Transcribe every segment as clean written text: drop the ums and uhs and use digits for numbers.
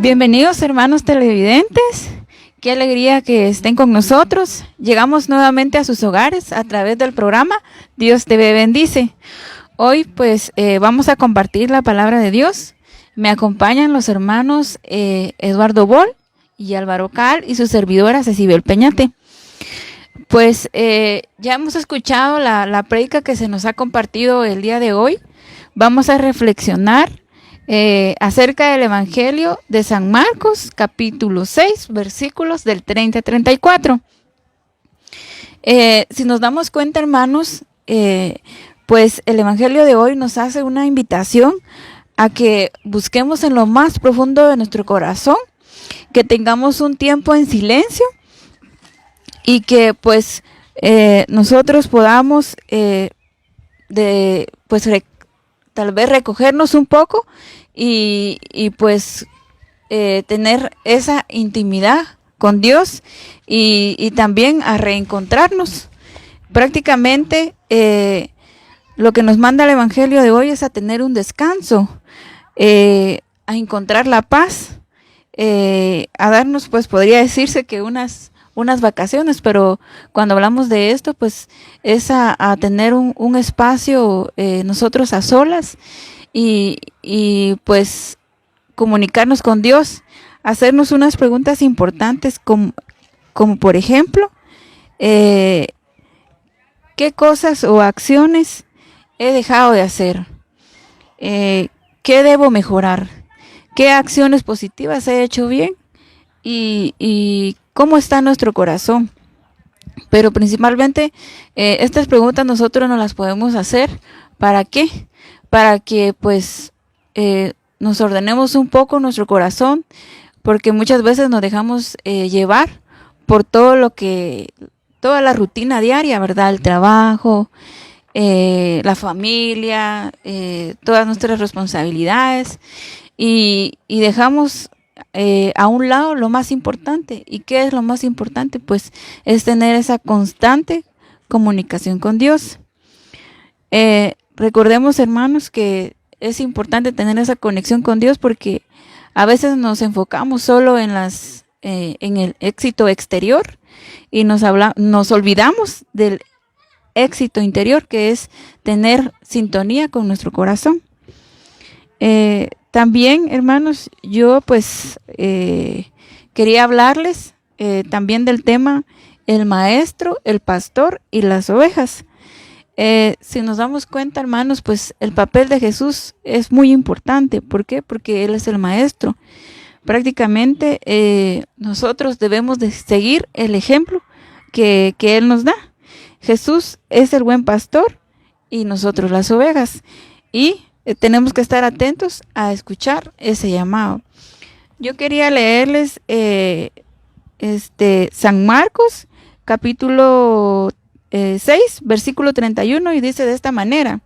Bienvenidos hermanos televidentes, qué alegría que estén con nosotros. Llegamos nuevamente a sus hogares a través del programa Dios te bendice. Hoy pues vamos a compartir la palabra de Dios. Me acompañan los hermanos Eduardo Bol y Álvaro Cal y su servidora Cecibel Peñate. Pues ya hemos escuchado la prédica que se nos ha compartido el día de hoy. Vamos a reflexionar acerca del Evangelio de San Marcos, capítulo 6, versículos del 30 al 34. Si nos damos cuenta, hermanos, pues el Evangelio de hoy nos hace una invitación a que busquemos en lo más profundo de nuestro corazón, que tengamos un tiempo en silencio y que pues nosotros podamos tal vez recogernos un poco y pues tener esa intimidad con Dios y también a reencontrarnos. Prácticamente lo que nos manda el Evangelio de hoy es a tener un descanso, a encontrar la paz, a darnos, pues podría decirse que unas vacaciones, pero cuando hablamos de esto, pues es a tener un espacio nosotros a solas y pues comunicarnos con Dios, hacernos unas preguntas importantes como por ejemplo, ¿qué cosas o acciones he dejado de hacer? ¿Qué debo mejorar? ¿Qué acciones positivas he hecho bien? Y ¿cómo está nuestro corazón? Pero principalmente estas preguntas nosotros nos las podemos hacer. ¿Para qué? Para que pues nos ordenemos un poco nuestro corazón, porque muchas veces nos dejamos llevar por toda la rutina diaria, ¿verdad? El trabajo, la familia, todas nuestras responsabilidades y dejamos a un lado lo más importante. ¿Y qué es lo más importante? Pues es tener esa constante comunicación con Dios. Recordemos, hermanos, que es importante tener esa conexión con Dios porque a veces nos enfocamos solo en el éxito exterior y nos olvidamos del éxito interior, que es tener sintonía con nuestro corazón. También, hermanos, yo pues quería hablarles también del tema el maestro, el pastor y las ovejas. Si nos damos cuenta, hermanos, pues el papel de Jesús es muy importante. ¿Por qué? Porque Él es el maestro. Prácticamente nosotros debemos de seguir el ejemplo que Él nos da. Jesús es el buen pastor y nosotros las ovejas. Y tenemos que estar atentos a escuchar ese llamado. Yo quería leerles San Marcos, capítulo 6, versículo 31, y dice de esta manera: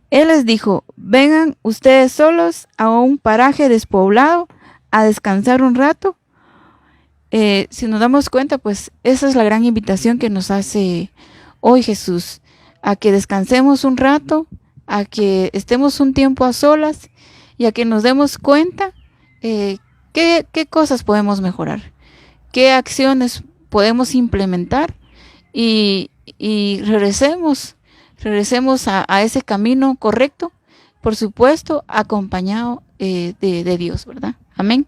Él les dijo, vengan ustedes solos a un paraje despoblado a descansar un rato. Si nos damos cuenta, pues esa es la gran invitación que nos hace hoy Jesús, a que descansemos un rato, a que estemos un tiempo a solas y a que nos demos cuenta qué cosas podemos mejorar, qué acciones podemos implementar y regresemos a ese camino correcto, por supuesto, acompañado de Dios, ¿verdad? Amén.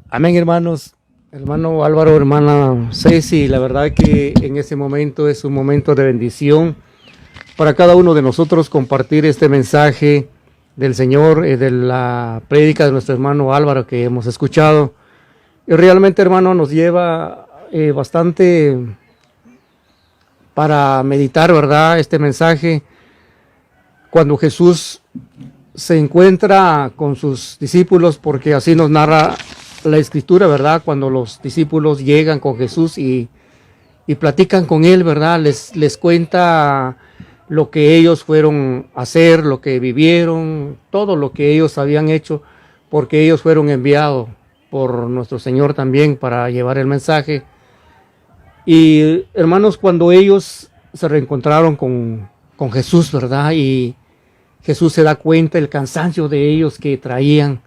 Amén, hermanos. Hermano Álvaro, hermana Ceci, la verdad que en ese momento es un momento de bendición para cada uno de nosotros compartir este mensaje del Señor, de la prédica de nuestro hermano Álvaro que hemos escuchado. Y realmente, hermano, nos lleva bastante para meditar, ¿verdad? Este mensaje, cuando Jesús se encuentra con sus discípulos, porque así nos narra la Escritura, ¿verdad? Cuando los discípulos llegan con Jesús y platican con Él, ¿verdad? Les cuenta lo que ellos fueron a hacer, lo que vivieron, todo lo que ellos habían hecho, porque ellos fueron enviados por nuestro Señor también para llevar el mensaje. Y hermanos, cuando ellos se reencontraron con Jesús, ¿verdad? Y Jesús se da cuenta del cansancio de ellos que traían.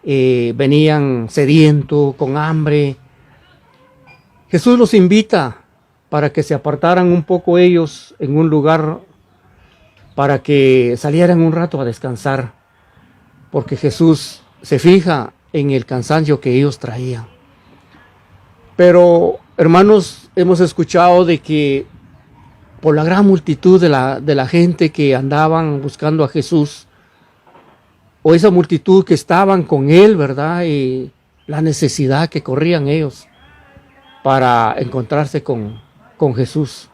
venían sedientos, con hambre. Jesús los invita para que se apartaran un poco ellos en un lugar, para que salieran un rato a descansar, porque Jesús se fija en el cansancio que ellos traían. Pero, hermanos, hemos escuchado de que por la gran multitud de la gente que andaban buscando a Jesús, o esa multitud que estaban con él, ¿verdad? Y la necesidad que corrían ellos para encontrarse con Jesús.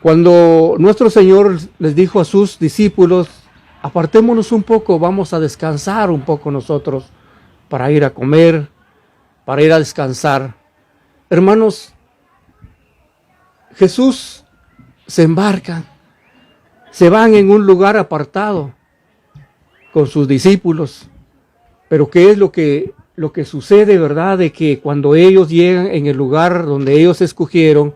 Cuando nuestro Señor les dijo a sus discípulos, apartémonos un poco, vamos a descansar un poco nosotros, para ir a comer, para ir a descansar. Hermanos, Jesús se embarca, se van en un lugar apartado con sus discípulos. Pero ¿qué es lo que sucede, verdad? De que cuando ellos llegan en el lugar donde ellos escogieron,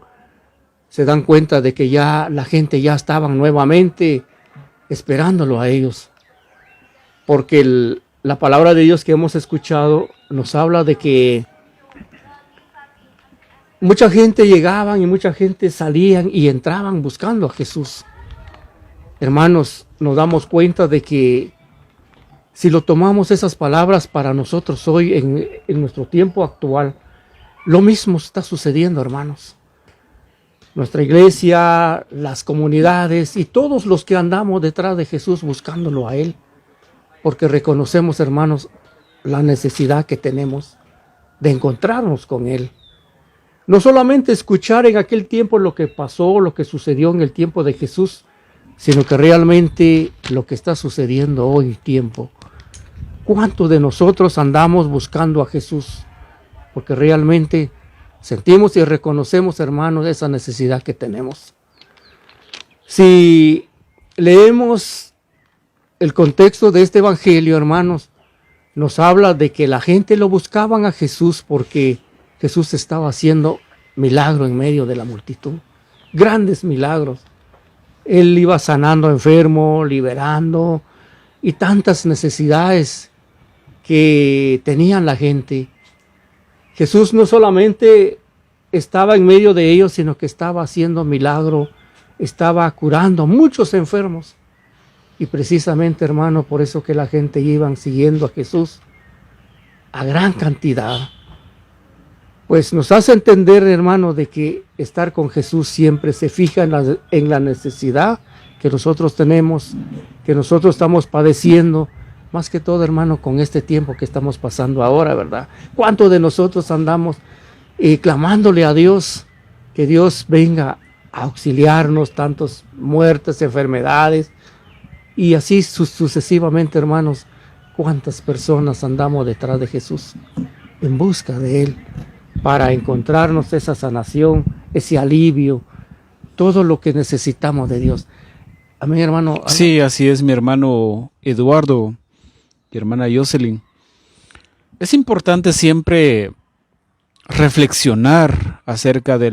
se dan cuenta de que ya la gente ya estaban nuevamente esperándolo a ellos. Porque la palabra de Dios que hemos escuchado nos habla de que mucha gente llegaban y mucha gente salían y entraban buscando a Jesús. Hermanos, nos damos cuenta de que si lo tomamos esas palabras para nosotros hoy en nuestro tiempo actual, lo mismo está sucediendo, hermanos. Nuestra iglesia, las comunidades y todos los que andamos detrás de Jesús buscándolo a Él, porque reconocemos, hermanos, la necesidad que tenemos de encontrarnos con Él. No solamente escuchar en aquel tiempo lo que pasó, lo que sucedió en el tiempo de Jesús, sino que realmente lo que está sucediendo hoy tiempo. ¿Cuántos de nosotros andamos buscando a Jesús? Porque realmente sentimos y reconocemos, hermanos, esa necesidad que tenemos. Si leemos el contexto de este evangelio, hermanos, nos habla de que la gente lo buscaban a Jesús porque Jesús estaba haciendo milagros en medio de la multitud. Grandes milagros. Él iba sanando enfermos, liberando, y tantas necesidades que tenían la gente. Jesús no solamente estaba en medio de ellos, sino que estaba haciendo milagro, estaba curando a muchos enfermos. Y precisamente, hermano, por eso que la gente iba siguiendo a Jesús a gran cantidad. Pues nos hace entender, hermano, de que estar con Jesús siempre se fija en la necesidad que nosotros tenemos, que nosotros estamos padeciendo, más que todo, hermano, con este tiempo que estamos pasando ahora, ¿verdad? ¿Cuántos de nosotros andamos clamándole a Dios, que Dios venga a auxiliarnos, tantas muertes, enfermedades, y así sucesivamente, hermanos? ¿Cuántas personas andamos detrás de Jesús en busca de Él para encontrarnos esa sanación, ese alivio, todo lo que necesitamos de Dios? Amén, hermano. Sí, así es, mi hermano Eduardo y hermana Jocelyn. Es importante siempre reflexionar acerca de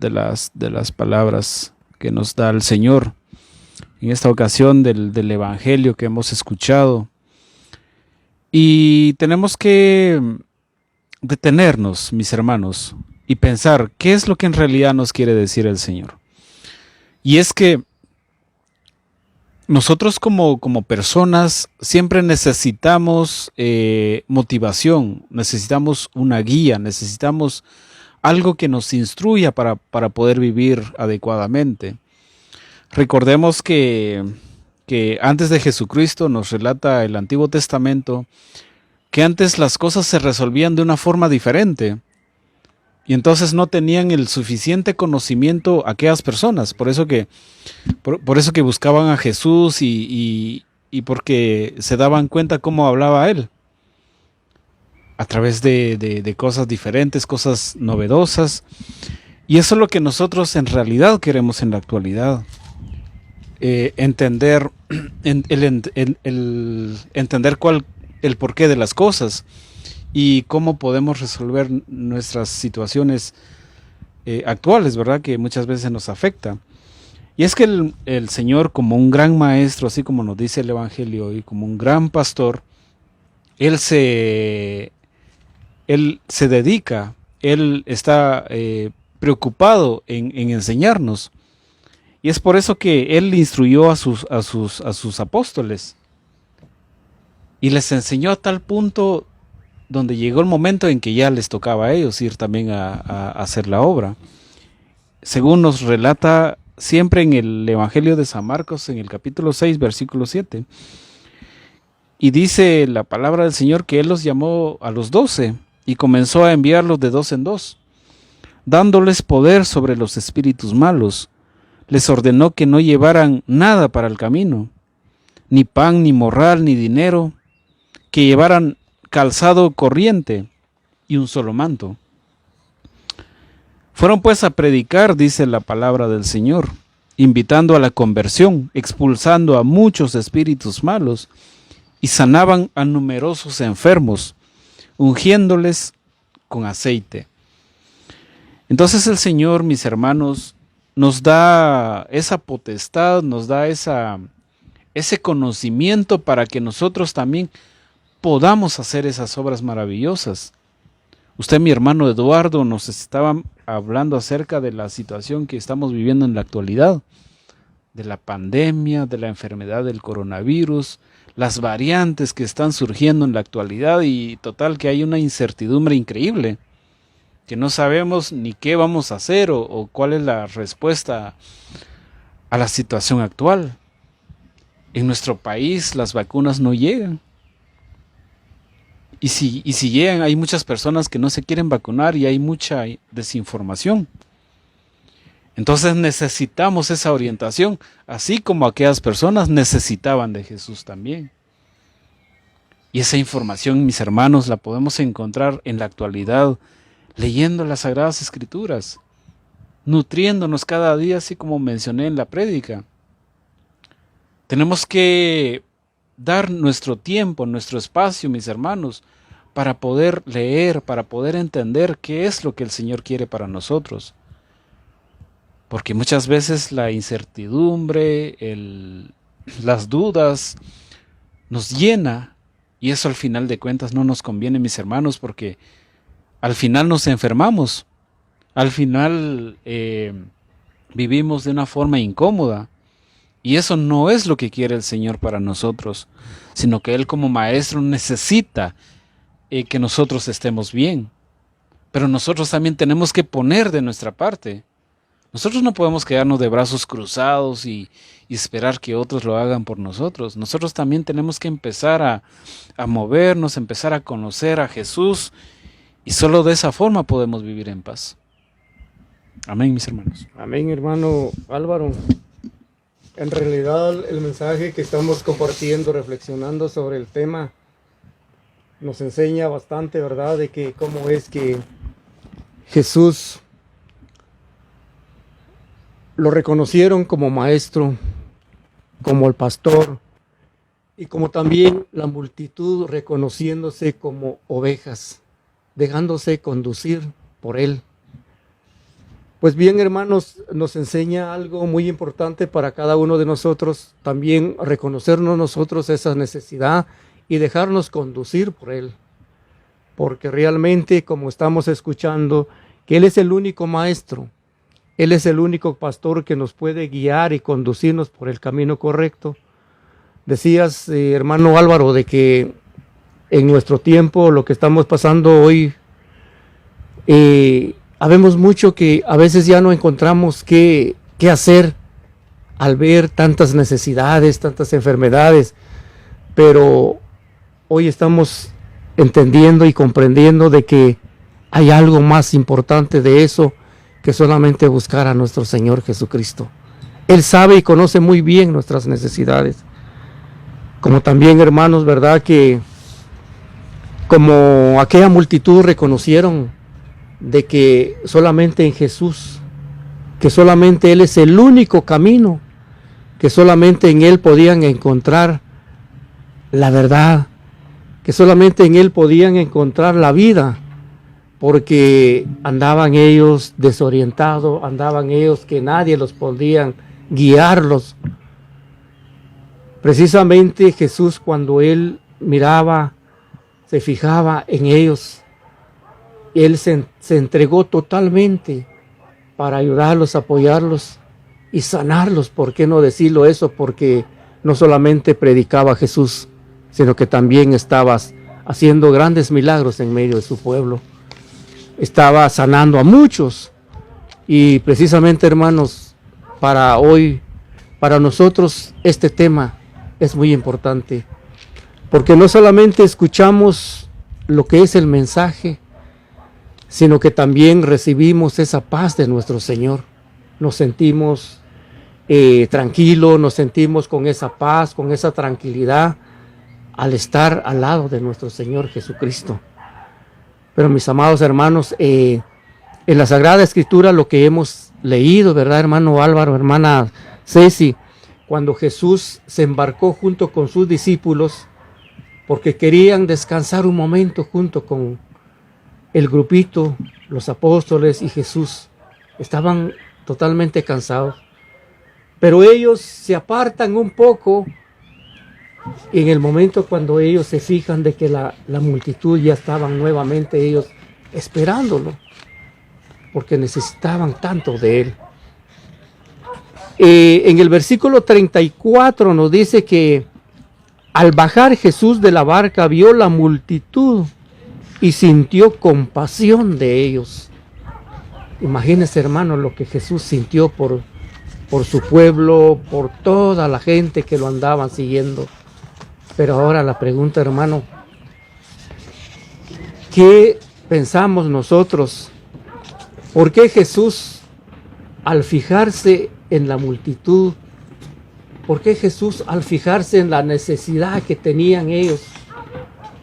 las palabras que nos da el Señor. En esta ocasión del Evangelio que hemos escuchado. Y tenemos que detenernos, mis hermanos, y pensar qué es lo que en realidad nos quiere decir el Señor. Y es que nosotros como personas siempre necesitamos motivación, necesitamos una guía, necesitamos algo que nos instruya para poder vivir adecuadamente. Recordemos que antes de Jesucristo nos relata el Antiguo Testamento que antes las cosas se resolvían de una forma diferente y entonces no tenían el suficiente conocimiento aquellas personas. Por eso que buscaban a Jesús y porque se daban cuenta cómo hablaba Él. A través de cosas diferentes, cosas novedosas. Y eso es lo que nosotros en realidad queremos en la actualidad. Entender el porqué de las cosas y cómo podemos resolver nuestras situaciones actuales, ¿verdad? Que muchas veces nos afecta. Y es que el Señor, como un gran maestro, así como nos dice el Evangelio, y como un gran pastor, Él se dedica, Él está preocupado en enseñarnos. Y es por eso que Él instruyó a sus apóstoles y les enseñó a tal punto donde llegó el momento en que ya les tocaba a ellos ir también a hacer la obra. Según nos relata siempre en el Evangelio de San Marcos, en el capítulo 6, versículo 7. Y dice la palabra del Señor que Él los llamó a los 12 y comenzó a enviarlos de 2 en 2, dándoles poder sobre los espíritus malos. Les ordenó que no llevaran nada para el camino, ni pan, ni morral, ni dinero, que llevaran calzado corriente y un solo manto. Fueron pues a predicar, dice la palabra del Señor, invitando a la conversión, expulsando a muchos espíritus malos, y sanaban a numerosos enfermos, ungiéndoles con aceite. Entonces el Señor, mis hermanos, nos da esa potestad, nos da ese conocimiento para que nosotros también podamos hacer esas obras maravillosas. Usted, mi hermano Eduardo, nos estaba hablando acerca de la situación que estamos viviendo en la actualidad, de la pandemia, de la enfermedad del coronavirus, las variantes que están surgiendo en la actualidad y total que hay una incertidumbre increíble, que no sabemos ni qué vamos a hacer o cuál es la respuesta a la situación actual. En nuestro país las vacunas no llegan. Y si llegan, hay muchas personas que no se quieren vacunar y hay mucha desinformación. Entonces necesitamos esa orientación, así como aquellas personas necesitaban de Jesús también. Y esa información, mis hermanos, la podemos encontrar en la actualidad, leyendo las Sagradas Escrituras, nutriéndonos cada día, así como mencioné en la prédica. Tenemos que dar nuestro tiempo, nuestro espacio, mis hermanos, para poder leer, para poder entender qué es lo que el Señor quiere para nosotros. Porque muchas veces la incertidumbre, las dudas nos llena y eso al final de cuentas no nos conviene, mis hermanos, porque al final nos enfermamos, al final vivimos de una forma incómoda. Y eso no es lo que quiere el Señor para nosotros, sino que Él como Maestro necesita que nosotros estemos bien. Pero nosotros también tenemos que poner de nuestra parte. Nosotros no podemos quedarnos de brazos cruzados y esperar que otros lo hagan por nosotros. Nosotros también tenemos que empezar a movernos, empezar a conocer a Jesús, y solo de esa forma podemos vivir en paz. Amén, mis hermanos. Amén, hermano Álvaro. En realidad el mensaje que estamos compartiendo, reflexionando sobre el tema, nos enseña bastante, ¿verdad?, de que cómo es que Jesús lo reconocieron como maestro, como el pastor, y como también la multitud reconociéndose como ovejas, dejándose conducir por Él. Pues bien, hermanos, nos enseña algo muy importante para cada uno de nosotros, también reconocernos nosotros esa necesidad y dejarnos conducir por Él. Porque realmente, como estamos escuchando, que Él es el único maestro, Él es el único pastor que nos puede guiar y conducirnos por el camino correcto. Decías, hermano Álvaro, de que en nuestro tiempo, lo que estamos pasando hoy, habemos mucho que a veces ya no encontramos qué hacer al ver tantas necesidades, tantas enfermedades, pero hoy estamos entendiendo y comprendiendo de que hay algo más importante de eso que solamente buscar a nuestro Señor Jesucristo. Él sabe y conoce muy bien nuestras necesidades. Como también, hermanos, ¿verdad?, que como aquella multitud reconocieron de que solamente en Jesús, que solamente Él es el único camino, que solamente en Él podían encontrar la verdad, que solamente en Él podían encontrar la vida, porque andaban ellos desorientados, andaban ellos que nadie los podía guiarlos. Precisamente Jesús, cuando Él miraba se fijaba en ellos. Él se entregó totalmente para ayudarlos, apoyarlos y sanarlos. ¿Por qué no decirlo eso? Porque no solamente predicaba a Jesús, sino que también estaba haciendo grandes milagros en medio de su pueblo. Estaba sanando a muchos. Y precisamente, hermanos, para hoy, para nosotros, este tema es muy importante. Porque no solamente escuchamos lo que es el mensaje, sino que también recibimos esa paz de nuestro Señor. Nos sentimos tranquilos, nos sentimos con esa paz, con esa tranquilidad al estar al lado de nuestro Señor Jesucristo. Pero mis amados hermanos, en la Sagrada Escritura lo que hemos leído, ¿verdad, hermano Álvaro, hermana Ceci? Cuando Jesús se embarcó junto con sus discípulos, porque querían descansar un momento junto con el grupito, los apóstoles y Jesús. Estaban totalmente cansados. Pero ellos se apartan un poco en el momento cuando ellos se fijan de que la multitud ya estaban nuevamente ellos esperándolo, porque necesitaban tanto de él. En el versículo 34 nos dice que al bajar Jesús de la barca vio la multitud y sintió compasión de ellos. Imagínense, hermanos, lo que Jesús sintió por su pueblo, por toda la gente que lo andaban siguiendo. Pero ahora la pregunta, hermano, ¿qué pensamos nosotros? ¿Por qué Jesús, al fijarse en la multitud, por qué Jesús, al fijarse en la necesidad que tenían ellos,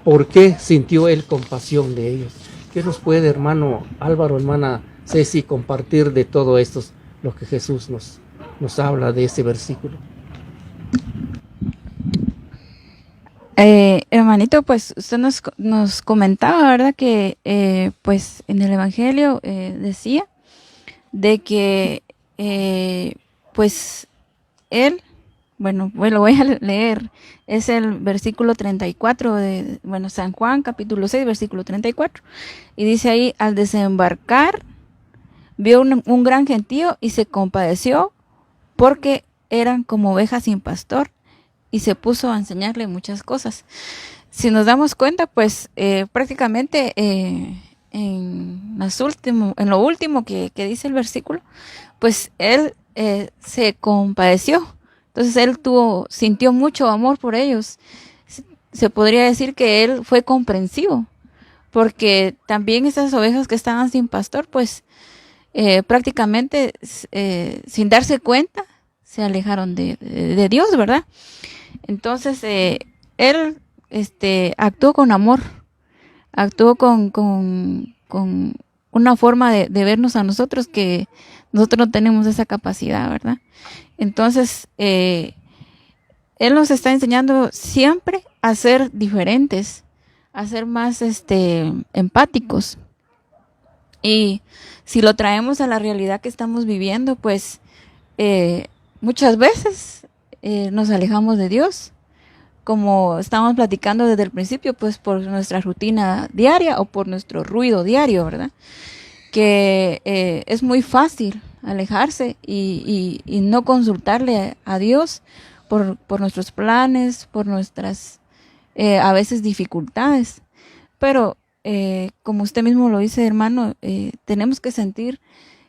por qué sintió él compasión de ellos? ¿Qué nos puede, hermano Álvaro, hermana Ceci, compartir de todo esto, lo que Jesús nos habla de ese versículo? Hermanito, pues usted nos comentaba, ¿verdad? Que pues en el Evangelio decía de que pues él, bueno, lo voy a leer, es el versículo 34 de, San Juan, capítulo 6, versículo 34, y dice ahí: al desembarcar, vio un gran gentío y se compadeció porque eran como ovejas sin pastor, y se puso a enseñarle muchas cosas. Si nos damos cuenta, pues prácticamente en lo último que dice el versículo, pues él se compadeció. Entonces él sintió mucho amor por ellos. Se podría decir que él fue comprensivo, porque también esas ovejas que estaban sin pastor, pues prácticamente sin darse cuenta, se alejaron de Dios, ¿verdad? Entonces él actuó con amor, actuó con una forma de vernos a nosotros, que nosotros no tenemos esa capacidad, ¿verdad? Entonces él nos está enseñando siempre a ser diferentes, a ser más empáticos. Y si lo traemos a la realidad que estamos viviendo, pues muchas veces nos alejamos de Dios, como estábamos platicando desde el principio, pues por nuestra rutina diaria o por nuestro ruido diario, ¿verdad? Que es muy fácil alejarse y no consultarle a Dios por nuestros planes, por nuestras a veces dificultades. Pero como usted mismo lo dice, hermano, tenemos que sentir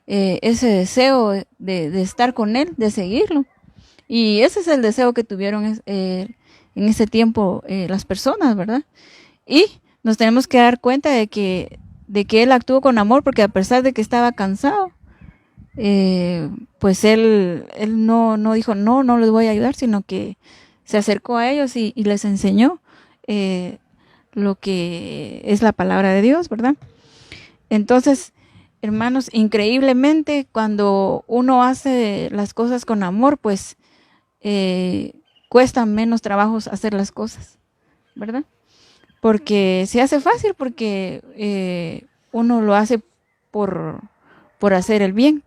ese deseo de estar con Él, de seguirlo. Y ese es el deseo que tuvieron en ese tiempo las personas, ¿verdad? Y nos tenemos que dar cuenta de que Él actuó con amor, porque a pesar de que estaba cansado, pues él no dijo, no les voy a ayudar, sino que se acercó a ellos y les enseñó lo que es la palabra de Dios, ¿verdad? Entonces, hermanos, increíblemente, cuando uno hace las cosas con amor, pues cuesta menos trabajos hacer las cosas, ¿verdad? Porque se hace fácil, porque uno lo hace por hacer el bien.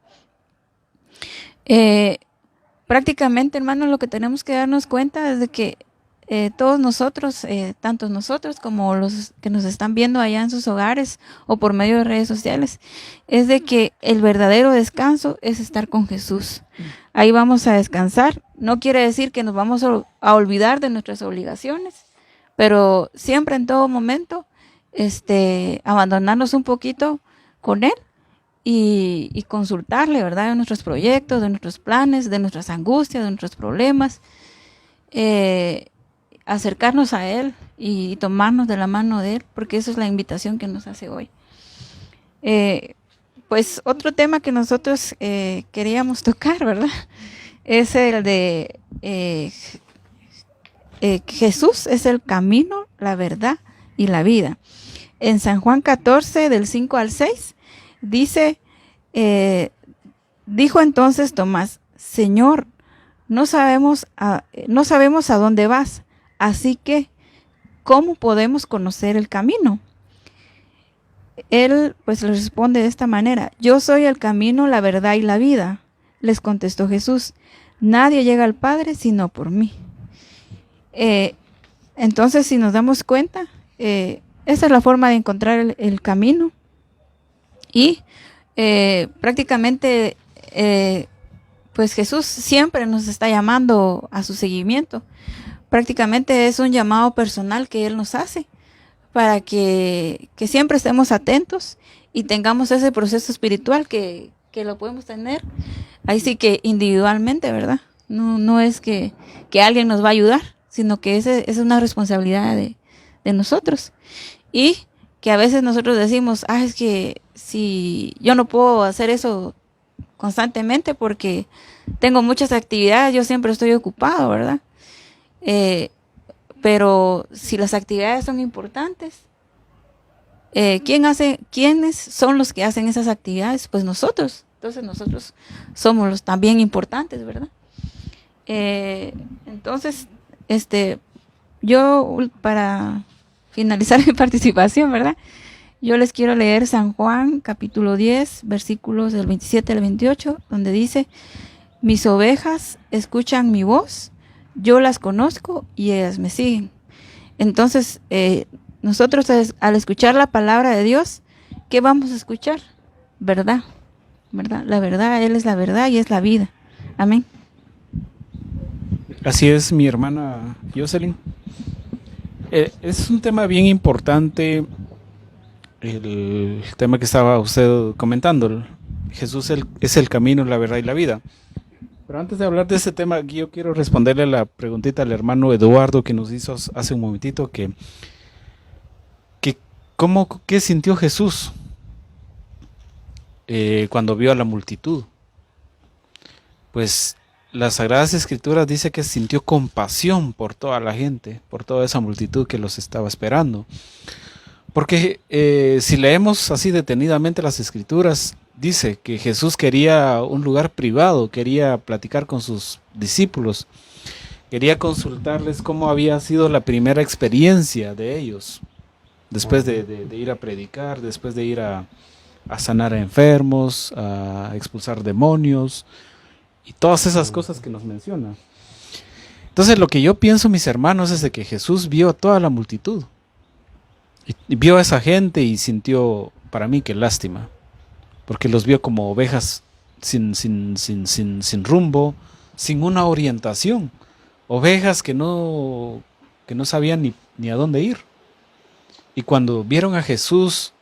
Prácticamente, hermanos, lo que tenemos que darnos cuenta es de que todos nosotros, tanto nosotros como los que nos están viendo allá en sus hogares o por medio de redes sociales, es de que el verdadero descanso es estar con Jesús. Ahí vamos a descansar. No quiere decir que nos vamos a olvidar de nuestras obligaciones, pero siempre en todo momento abandonarnos un poquito con Él y consultarle, ¿verdad? De nuestros proyectos, de nuestros planes, de nuestras angustias, de nuestros problemas. Acercarnos a Él y tomarnos de la mano de Él, porque esa es la invitación que nos hace hoy. Pues otro tema que nosotros queríamos tocar, ¿verdad? Es el de Jesús es el camino, la verdad y la vida. En San Juan 14, del 5 al 6, dice, dijo entonces Tomás: Señor, no sabemos a dónde vas, así que, ¿cómo podemos conocer el camino? Él pues le responde de esta manera: yo soy el camino, la verdad y la vida. Les contestó Jesús: nadie llega al Padre sino por mí. Entonces, si nos damos cuenta, esa es la forma de encontrar el camino. Y prácticamente pues Jesús siempre nos está llamando a su seguimiento. Prácticamente es un llamado personal que Él nos hace para que siempre estemos atentos y tengamos ese proceso espiritual que lo podemos tener ahí sí que individualmente, ¿verdad? No es que alguien nos va a ayudar, sino que es una responsabilidad de nosotros. Y que a veces nosotros decimos: es que si yo no puedo hacer eso constantemente porque tengo muchas actividades, yo siempre estoy ocupado, ¿verdad? Pero si las actividades son importantes, ¿quiénes son los que hacen esas actividades? Pues nosotros. Entonces nosotros somos los también importantes, ¿verdad? Entonces, yo para finalizar mi participación, ¿verdad? Yo les quiero leer San Juan, capítulo 10, versículos del 27 al 28, donde dice: mis ovejas escuchan mi voz, yo las conozco y ellas me siguen. Entonces, nosotros al escuchar la palabra de Dios, ¿qué vamos a escuchar? ¿Verdad? ¿Verdad? La verdad, Él es la verdad y es la vida. Amén. Así es, mi hermana Jocelyn. Es un tema bien importante, el tema que estaba usted comentando. Jesús es el camino, la verdad y la vida. Pero antes de hablar de este tema, yo quiero responderle la preguntita al hermano Eduardo que nos hizo hace un momentito, ¿qué sintió Jesús cuando vio a la multitud? Pues las Sagradas Escrituras dice que sintió compasión por toda la gente, por toda esa multitud que los estaba esperando. Porque si leemos así detenidamente las Escrituras, dice que Jesús quería un lugar privado, quería platicar con sus discípulos, quería consultarles cómo había sido la primera experiencia de ellos, después de ir a predicar, después de ir a sanar a enfermos, a expulsar demonios, y todas esas cosas que nos menciona. Entonces lo que yo pienso, mis hermanos, es de que Jesús vio a toda la multitud, y vio a esa gente y sintió, para mí, que lástima, porque los vio como ovejas sin rumbo, sin una orientación, ovejas que no sabían ni a dónde ir. Y cuando vieron a Jesús,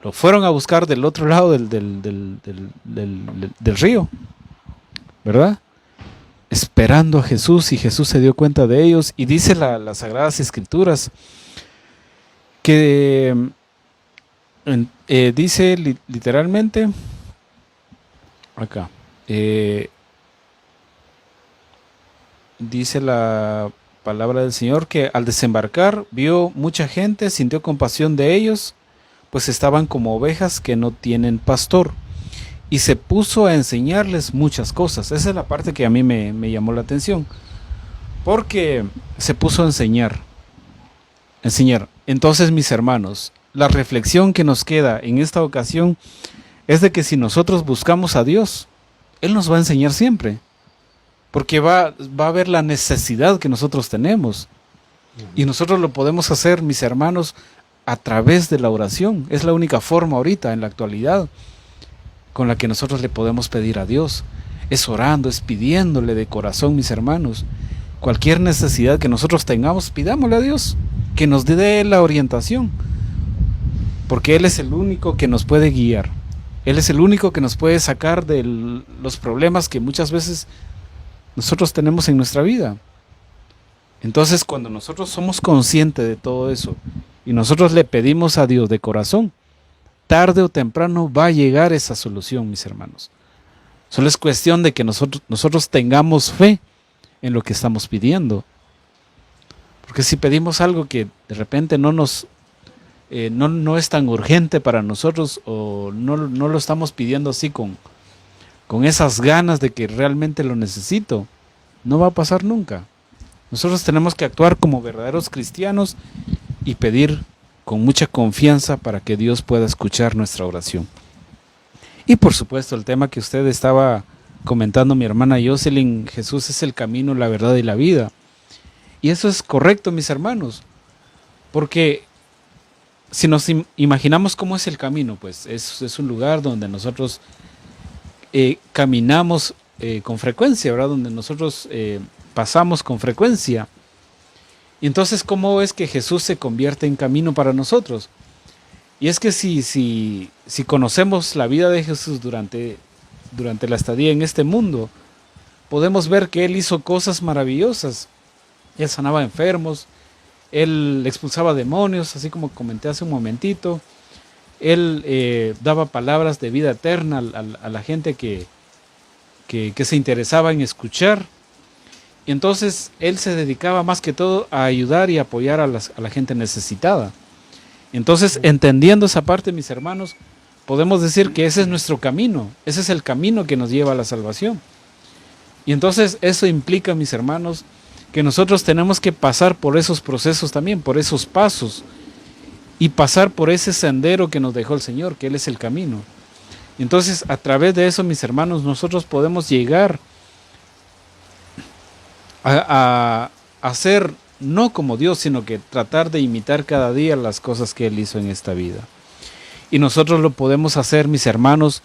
lo fueron a buscar del otro lado del río, ¿verdad? Esperando a Jesús, y Jesús se dio cuenta de ellos, y dice las Sagradas Escrituras que dice literalmente acá, dice la palabra del Señor que al desembarcar vio mucha gente, sintió compasión de ellos, pues estaban como ovejas que no tienen pastor, y se puso a enseñarles muchas cosas. Esa es la parte que a mí me llamó la atención, porque se puso a enseñar. Entonces, mis hermanos, la reflexión que nos queda en esta ocasión es de que si nosotros buscamos a Dios, Él nos va a enseñar siempre. porque va a ver la necesidad que nosotros tenemos. Y nosotros lo podemos hacer, mis hermanos, a través de la oración. Es la única forma ahorita, en la actualidad, con la que nosotros le podemos pedir a Dios. Es orando, es pidiéndole de corazón, mis hermanos. Cualquier necesidad que nosotros tengamos, pidámosle a Dios que nos dé la orientación, porque Él es el único que nos puede guiar. Él es el único que nos puede sacar de los problemas que muchas veces nosotros tenemos en nuestra vida. Entonces, cuando nosotros somos conscientes de todo eso y nosotros le pedimos a Dios de corazón, tarde o temprano va a llegar esa solución, mis hermanos. Solo es cuestión de que nosotros tengamos fe en lo que estamos pidiendo. Porque si pedimos algo que de repente no es tan urgente para nosotros, o no lo estamos pidiendo así con esas ganas de que realmente lo necesito, no va a pasar nunca. Nosotros tenemos que actuar como verdaderos cristianos y pedir con mucha confianza para que Dios pueda escuchar nuestra oración. Y por supuesto, el tema que usted estaba comentando, mi hermana Jocelyn, Jesús es el camino, la verdad y la vida. Y eso es correcto, mis hermanos, porque si nos imaginamos cómo es el camino, pues es un lugar donde nosotros caminamos con frecuencia, ¿verdad? Donde nosotros pasamos con frecuencia. Y entonces, ¿cómo es que Jesús se convierte en camino para nosotros? Y es que si conocemos la vida de Jesús durante la estadía en este mundo, podemos ver que Él hizo cosas maravillosas. Él sanaba enfermos, Él expulsaba demonios, así como comenté hace un momentito. Él daba palabras de vida eterna a la gente que se interesaba en escuchar. Y entonces Él se dedicaba más que todo a ayudar y apoyar a la gente necesitada. Entonces, entendiendo esa parte, mis hermanos, podemos decir que ese es nuestro camino. Ese es el camino que nos lleva a la salvación. Y entonces eso implica, mis hermanos, que nosotros tenemos que pasar por esos procesos también, por esos pasos, y pasar por ese sendero que nos dejó el Señor, que Él es el camino. Entonces, a través de eso, mis hermanos, nosotros podemos llegar a ser no como Dios, sino que tratar de imitar cada día las cosas que Él hizo en esta vida. Y nosotros lo podemos hacer, mis hermanos,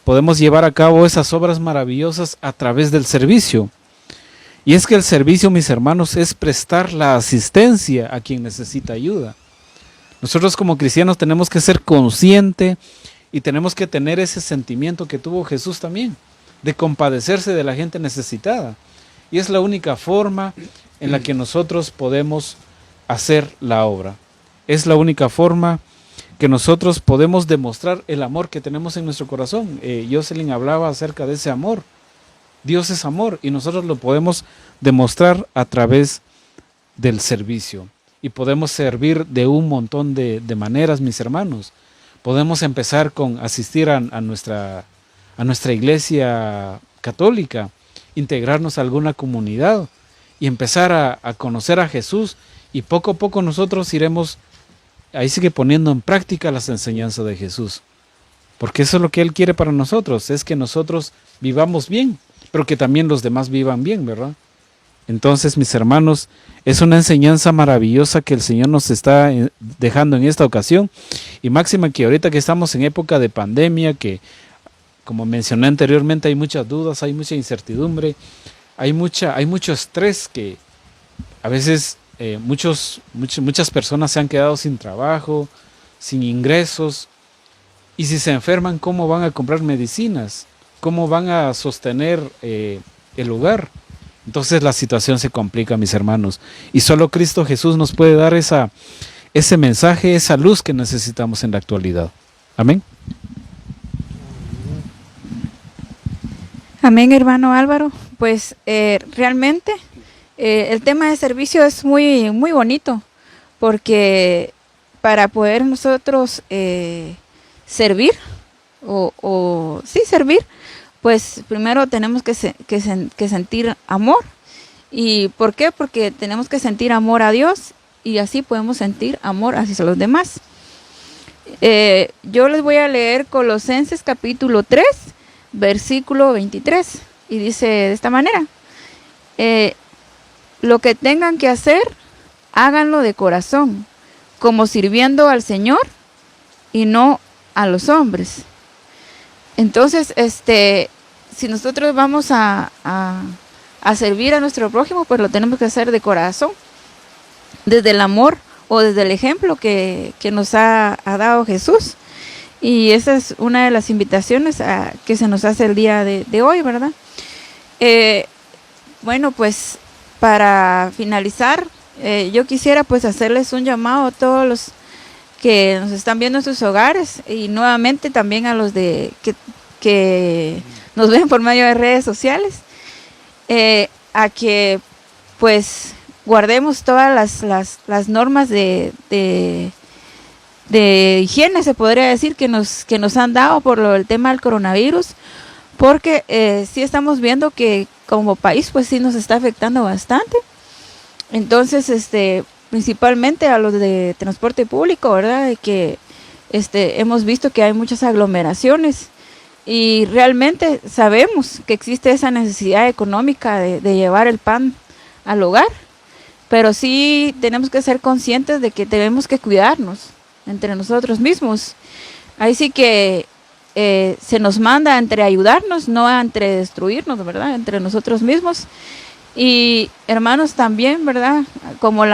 podemos llevar a cabo esas obras maravillosas a través del servicio. Y es que el servicio, mis hermanos, es prestar la asistencia a quien necesita ayuda. Nosotros como cristianos tenemos que ser conscientes y tenemos que tener ese sentimiento que tuvo Jesús también, de compadecerse de la gente necesitada. Y es la única forma en la que nosotros podemos hacer la obra. Es la única forma que nosotros podemos demostrar el amor que tenemos en nuestro corazón. Jocelyn hablaba acerca de ese amor. Dios es amor y nosotros lo podemos demostrar a través del servicio. Y podemos servir de un montón de maneras, mis hermanos. Podemos empezar con asistir a nuestra iglesia católica, integrarnos a alguna comunidad y empezar a conocer a Jesús, y poco a poco nosotros iremos ahí sigue poniendo en práctica las enseñanzas de Jesús, porque eso es lo que Él quiere para nosotros, es que nosotros vivamos bien, pero que también los demás vivan bien, ¿verdad? Entonces, mis hermanos, es una enseñanza maravillosa que el Señor nos está dejando en esta ocasión, y máxima que ahorita que estamos en época de pandemia, que como mencioné anteriormente, hay muchas dudas, hay mucha incertidumbre, hay mucho estrés, que a veces muchas personas se han quedado sin trabajo, sin ingresos, y si se enferman, ¿cómo van a comprar medicinas? ¿Cómo van a sostener el hogar? Entonces la situación se complica, mis hermanos, y solo Cristo Jesús nos puede dar ese mensaje, esa luz que necesitamos en la actualidad. Amén. Amén, hermano Álvaro. Pues realmente el tema de servicio es muy, muy bonito, porque para poder nosotros servir, servir, pues primero tenemos que sentir amor. ¿Y por qué? Porque tenemos que sentir amor a Dios, y así podemos sentir amor hacia los demás. Yo les voy a leer Colosenses capítulo 3, versículo 23, y dice de esta manera: lo que tengan que hacer, háganlo de corazón, como sirviendo al Señor y no a los hombres. Entonces, si nosotros vamos a servir a nuestro prójimo, pues lo tenemos que hacer de corazón, desde el amor o desde el ejemplo que nos ha dado Jesús. Y esa es una de las invitaciones que se nos hace el día de hoy, ¿verdad? Bueno, pues para finalizar, yo quisiera pues hacerles un llamado a todos los que nos están viendo en sus hogares y nuevamente también a los que nos ven por medio de redes sociales, a que pues guardemos todas las normas de higiene, se podría decir, que nos han dado por el tema del coronavirus, porque sí estamos viendo que como país pues sí nos está afectando bastante. Entonces, principalmente a los de transporte público, ¿verdad? Que hemos visto que hay muchas aglomeraciones y realmente sabemos que existe esa necesidad económica de llevar el pan al hogar, pero sí tenemos que ser conscientes de que tenemos que cuidarnos entre nosotros mismos. Ahí sí que se nos manda entre ayudarnos, no entre destruirnos, ¿verdad? Entre nosotros mismos. Y hermanos también, ¿verdad? Como el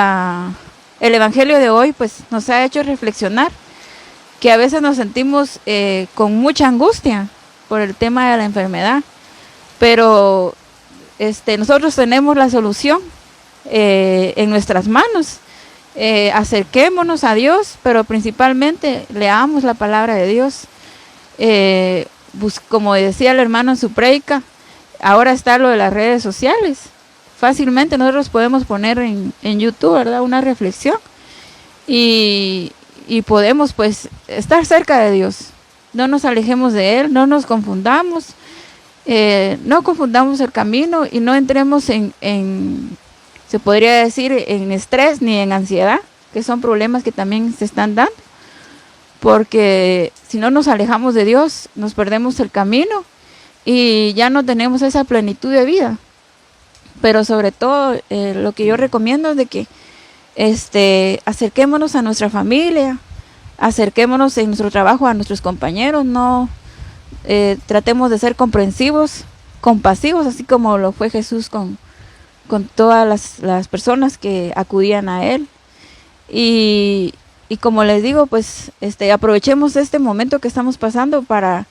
Evangelio de hoy pues nos ha hecho reflexionar que a veces nos sentimos con mucha angustia por el tema de la enfermedad, pero nosotros tenemos la solución en nuestras manos. Acerquémonos a Dios, pero principalmente leamos la palabra de Dios. Como decía el hermano en su prédica, ahora está lo de las redes sociales. Fácilmente nosotros podemos poner en YouTube, ¿verdad?, una reflexión y podemos pues estar cerca de Dios. No nos alejemos de Él, no nos confundamos, no confundamos el camino y no entremos se podría decir, en estrés ni en ansiedad, que son problemas que también se están dando, porque si no nos alejamos de Dios, nos perdemos el camino y ya no tenemos esa plenitud de vida. Pero sobre todo, lo que yo recomiendo es de que acerquémonos a nuestra familia, acerquémonos en nuestro trabajo a nuestros compañeros, no tratemos de ser comprensivos, compasivos, así como lo fue Jesús con todas las personas que acudían a Él. Y como les digo, pues aprovechemos este momento que estamos pasando para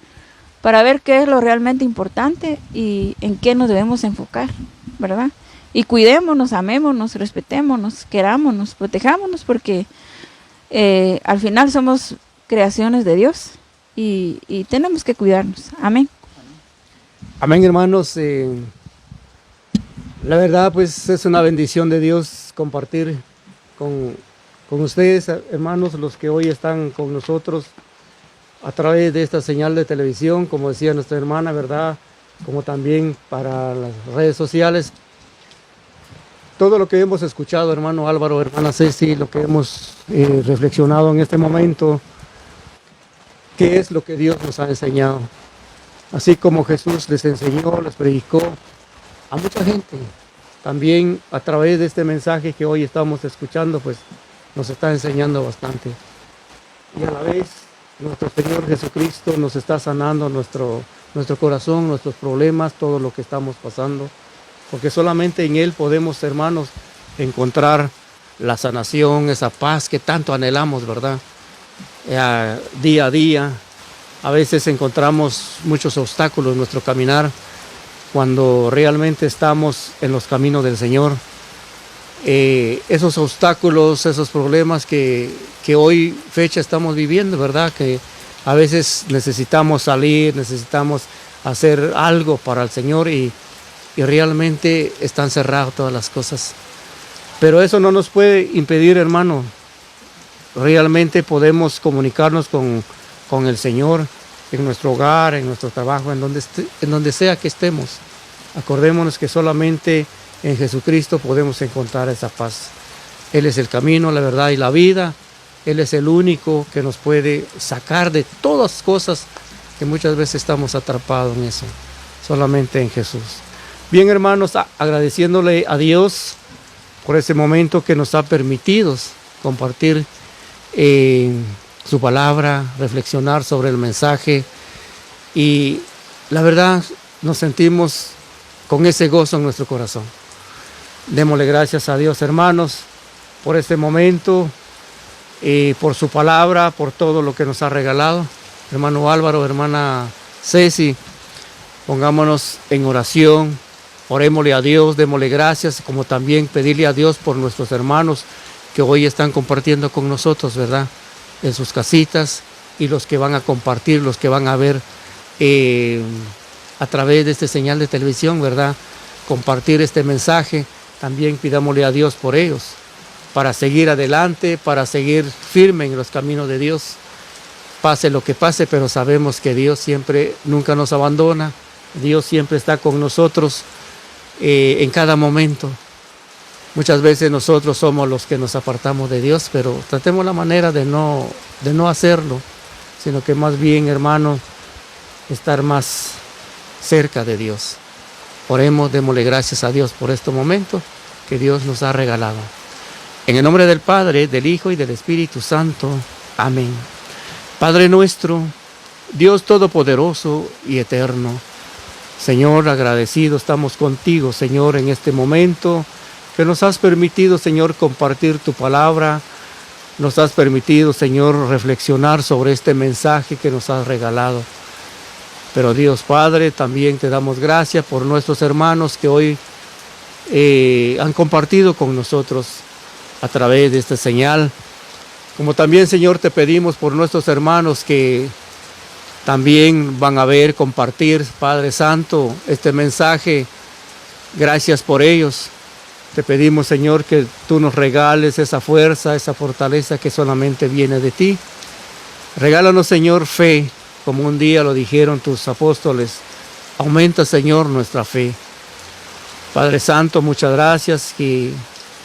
ver qué es lo realmente importante y en qué nos debemos enfocar, ¿verdad? Y cuidémonos, amémonos, respetémonos, querámonos, protejámonos, porque al final somos creaciones de Dios y tenemos que cuidarnos. Amén. Amén, hermanos. La verdad, pues es una bendición de Dios compartir con ustedes, hermanos, los que hoy están con nosotros a través de esta señal de televisión, como decía nuestra hermana, ¿verdad? Como también para las redes sociales. Todo lo que hemos escuchado, hermano Álvaro, hermana Ceci, lo que hemos reflexionado en este momento, ¿qué es lo que Dios nos ha enseñado? Así como Jesús les enseñó, les predicó a mucha gente, también a través de este mensaje que hoy estamos escuchando, pues nos está enseñando bastante. Y a la vez, nuestro Señor Jesucristo nos está sanando nuestro corazón, nuestros problemas, todo lo que estamos pasando, porque solamente en Él podemos, hermanos, encontrar la sanación, esa paz que tanto anhelamos, ¿verdad? Día a día, a veces encontramos muchos obstáculos en nuestro caminar, cuando realmente estamos en los caminos del Señor. Esos obstáculos, esos problemas que hoy fecha estamos viviendo, ¿verdad? Que a veces necesitamos salir, necesitamos hacer algo para el Señor y realmente están cerradas todas las cosas. Pero eso no nos puede impedir, hermano. Realmente podemos comunicarnos con el Señor en nuestro hogar, en nuestro trabajo, en donde sea que estemos. Acordémonos que solamente en Jesucristo podemos encontrar esa paz. Él es el camino, la verdad y la vida. Él es el único que nos puede sacar de todas cosas que muchas veces estamos atrapados en eso. Solamente en Jesús. Bien, hermanos, agradeciéndole a Dios por ese momento que nos ha permitido compartir su palabra, reflexionar sobre el mensaje, y la verdad nos sentimos con ese gozo en nuestro corazón. Démosle gracias a Dios, hermanos, por este momento, por su palabra, por todo lo que nos ha regalado. Hermano Álvaro, hermana Ceci, pongámonos en oración, orémosle a Dios, démosle gracias, como también pedirle a Dios por nuestros hermanos que hoy están compartiendo con nosotros, ¿verdad?, en sus casitas, y los que van a compartir, los que van a ver a través de este señal de televisión, ¿verdad?, compartir este mensaje. También pidámosle a Dios por ellos, para seguir adelante, para seguir firme en los caminos de Dios. Pase lo que pase, pero sabemos que Dios siempre, nunca nos abandona. Dios siempre está con nosotros en cada momento. Muchas veces nosotros somos los que nos apartamos de Dios, pero tratemos la manera de no hacerlo, sino que más bien, hermano, estar más cerca de Dios. Oremos, démosle gracias a Dios por este momento que Dios nos ha regalado. En el nombre del Padre, del Hijo y del Espíritu Santo. Amén. Padre nuestro, Dios todopoderoso y eterno, Señor, agradecido estamos contigo, Señor, en este momento que nos has permitido, Señor, compartir tu palabra. Nos has permitido, Señor, reflexionar sobre este mensaje que nos has regalado. Pero Dios Padre, también te damos gracias por nuestros hermanos que hoy han compartido con nosotros a través de esta señal. Como también, Señor, te pedimos por nuestros hermanos que también van a ver, compartir, Padre Santo, este mensaje. Gracias por ellos. Te pedimos, Señor, que tú nos regales esa fuerza, esa fortaleza que solamente viene de ti. Regálanos, Señor, fe, como un día lo dijeron tus apóstoles. Aumenta, Señor, nuestra fe. Padre Santo, muchas gracias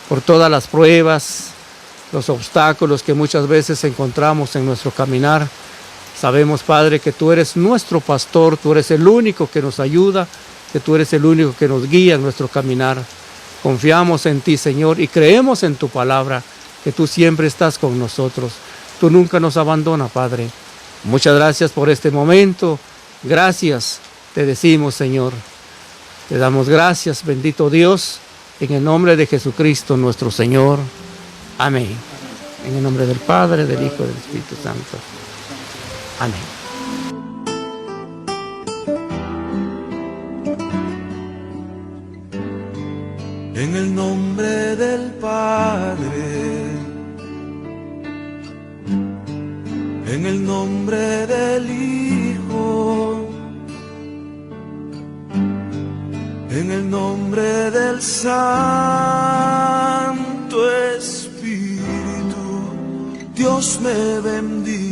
por todas las pruebas, los obstáculos que muchas veces encontramos en nuestro caminar. Sabemos, Padre, que tú eres nuestro pastor, tú eres el único que nos ayuda, que tú eres el único que nos guía en nuestro caminar. Confiamos en ti, Señor, y creemos en tu palabra, que tú siempre estás con nosotros. Tú nunca nos abandonas, Padre. Muchas gracias por este momento. Gracias, te decimos, Señor. Te damos gracias, bendito Dios, en el nombre de Jesucristo, nuestro Señor. Amén. En el nombre del Padre, del Hijo y del Espíritu Santo. Amén. En el nombre del Padre, en el nombre del Hijo, en el nombre del Santo Espíritu, Dios me bendiga.